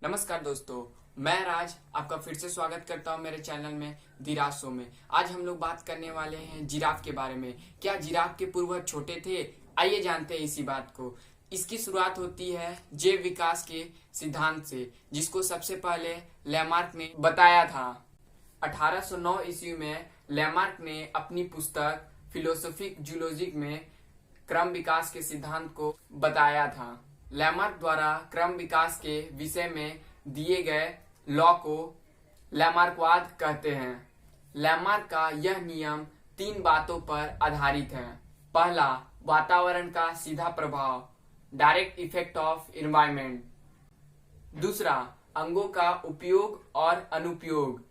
नमस्कार दोस्तों, मैं राज आपका फिर से स्वागत करता हूं मेरे चैनल में धीराज शो में। आज हम लोग बात करने वाले हैं जिराफ के बारे में। क्या जिराफ के पूर्वज छोटे थे? आइए जानते हैं इसी बात को। इसकी शुरुआत होती है जैव विकास के सिद्धांत से, जिसको सबसे पहले लैमार्क ने बताया था। 1809 ईस्वी में लैमार्क ने अपनी पुस्तक फिलोसोफिक जूलॉजी में क्रम विकास के सिद्धांत को बताया था। लैमार्क द्वारा क्रम विकास के विषय में दिए गए लॉ को लैमार्कवाद कहते हैं। लैमार्क का यह नियम 3 बातों पर आधारित है। पहला, वातावरण का सीधा प्रभाव, डायरेक्ट इफेक्ट ऑफ एनवायरनमेंट। दूसरा, अंगों का उपयोग और अनुपयोग,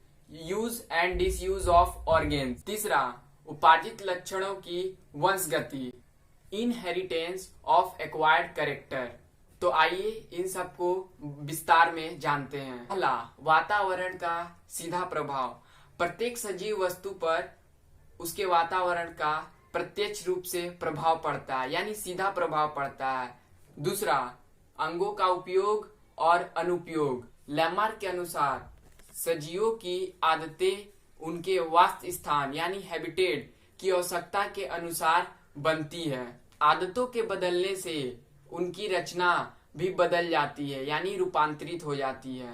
use and disuse of organs. तीसरा, उपार्जित लक्षणों की वंशगति, इनहेरिटेंस ऑफ एक्वायर्ड कैरेक्टर। तो आइए इन सबको विस्तार में जानते हैं। पहला, वातावरण का सीधा प्रभाव। प्रत्येक सजीव वस्तु पर उसके वातावरण का प्रत्यक्ष रूप से प्रभाव पड़ता है, यानी सीधा प्रभाव पड़ता है। दूसरा, अंगों का उपयोग और अनुपयोग। लैमार्क के अनुसार सजीवों की आदतें उनके वास स्थान यानी हैबिटेट की आवश्यकता के अनुसार बनती है। आदतों के बदलने से उनकी रचना भी बदल जाती है, यानी रूपांतरित हो जाती है।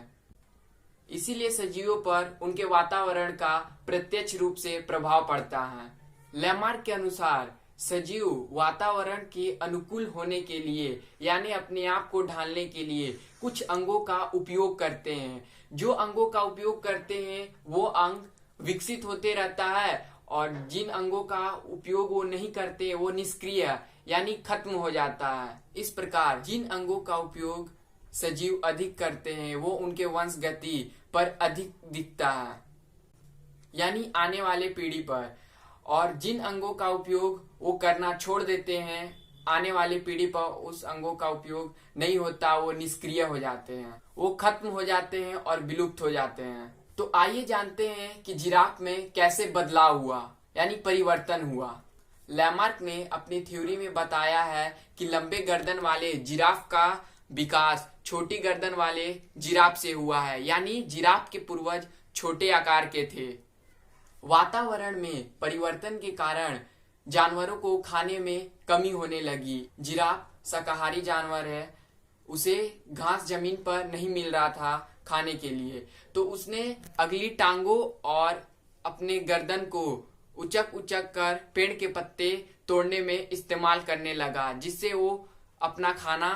इसीलिए सजीवों पर उनके वातावरण का प्रत्यक्ष रूप से प्रभाव पड़ता है। लैमार्क के अनुसार सजीव वातावरण के अनुकूल होने के लिए, यानी अपने आप को ढालने के लिए कुछ अंगों का उपयोग करते हैं। जो अंगों का उपयोग करते हैं वो अंग विकसित होते रहता है, और जिन अंगों का उपयोग वो नहीं करते वो निष्क्रिय यानी खत्म हो जाता है। इस प्रकार जिन अंगों का उपयोग सजीव अधिक करते हैं वो उनके वंश गति पर अधिक दिखता है, यानी आने वाले पीढ़ी पर। और जिन अंगों का उपयोग वो करना छोड़ देते हैं, आने वाली पीढ़ी पर उस अंगों का उपयोग नहीं होता, वो निष्क्रिय हो जाते हैं, वो खत्म हो जाते हैं और विलुप्त हो जाते हैं। तो आइए जानते हैं कि जिराफ में कैसे बदलाव हुआ, यानी परिवर्तन हुआ। लैमार्क ने अपनी थ्योरी में बताया है कि लंबे गर्दन वाले जिराफ का विकास छोटी गर्दन वाले जिराफ से हुआ है, यानी जिराफ के पूर्वज छोटे आकार के थे। वातावरण में परिवर्तन के कारण जानवरों को खाने में कमी होने लगी। जिराफ शाकाहारी जानवर है, उसे घास जमीन पर नहीं मिल रहा था खाने के लिए, तो उसने अगली टांगों और अपने गर्दन को उचक उचक कर पेड़ के पत्ते तोड़ने में इस्तेमाल करने लगा, जिससे वो अपना खाना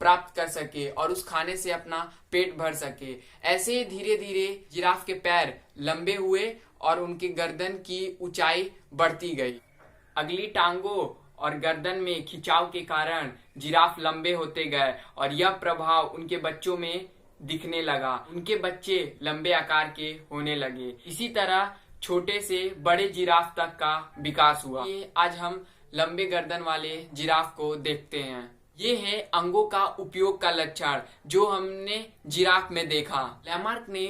प्राप्त कर सके और उस खाने से अपना पेट भर सके। ऐसे धीरे धीरे जिराफ के पैर लंबे हुए और उनकी गर्दन की ऊंचाई बढ़ती गई। अगली टांगों और गर्दन में खिंचाव के कारण जिराफ लंबे होते गए और यह प्रभाव उनके बच्चों में दिखने लगा। उनके बच्चे लंबे आकार के होने लगे। इसी तरह छोटे से बड़े जिराफ तक का विकास हुआ। ये आज हम लंबे गर्दन वाले जिराफ को देखते हैं। ये है अंगों का उपयोग का लक्षण जो हमने जिराफ में देखा। लैमार्क ने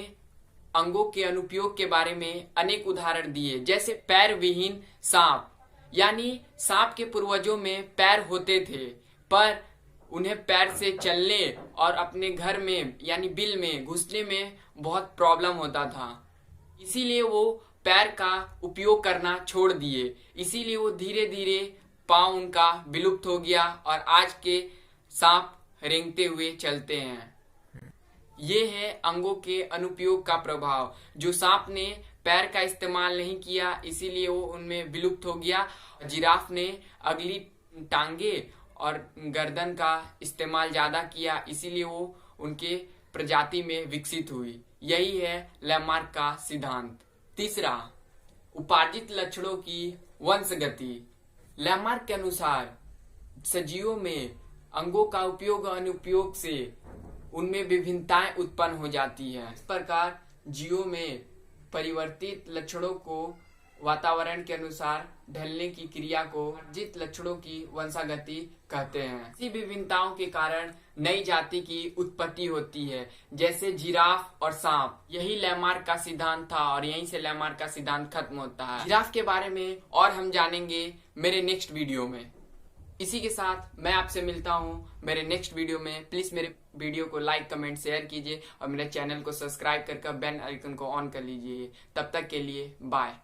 अंगों के अनुपयोग के बारे में अनेक उदाहरण दिए, जैसे पैर विहीन सांप, यानी सांप के पूर्वजों में पैर होते थे पर उन्हें पैर से चलने और अपने घर में यानी बिल में घुसने में बहुत प्रॉब्लम होता था। इसीलिए वो पैर का उपयोग करना छोड़ दिए। इसीलिए वो धीरे धीरे पांव उनका विलुप्त हो गया और आज के सांप रेंगते हुए चलते हैं। ये है अंगों के अनुपयोग का प्रभाव। जो सांप ने पैर का इस्तेमाल नहीं किया, इसीलिए वो उनमें विलुप्त हो गया। जिराफ ने अगली टांगे और गर्दन का इस्तेमाल ज्यादा किया, इसीलिए वो उनके प्रजाति में विकसित हुई। यही है लैमार्क का सिद्धांत। तीसरा, उपार्जित लक्षणों की वंशगति। लैमार्क के अनुसार सजीवों में अंगों का उपयोग और अनुपयोग से उनमें विभिन्नताएं उत्पन्न हो जाती है। इस प्रकार जीवों में परिवर्तित लक्षणों को वातावरण के अनुसार ढलने की क्रिया को अर्जित लक्षणों की वंशागति कहते हैं। इसी विभिन्नताओं के कारण नई जाति की उत्पत्ति होती है, जैसे जिराफ और सांप। यही लैमार्क का सिद्धांत था और यहीं से लैमार्क का सिद्धांत खत्म होता है। जिराफ के बारे में और हम जानेंगे मेरे नेक्स्ट वीडियो में। इसी के साथ मैं आपसे मिलता हूँ मेरे नेक्स्ट वीडियो में। प्लीज मेरे वीडियो को लाइक कमेंट शेयर कीजिए और मेरे चैनल को सब्सक्राइब करके बेल आइकन को ऑन कर लीजिए। तब तक के लिए बाय।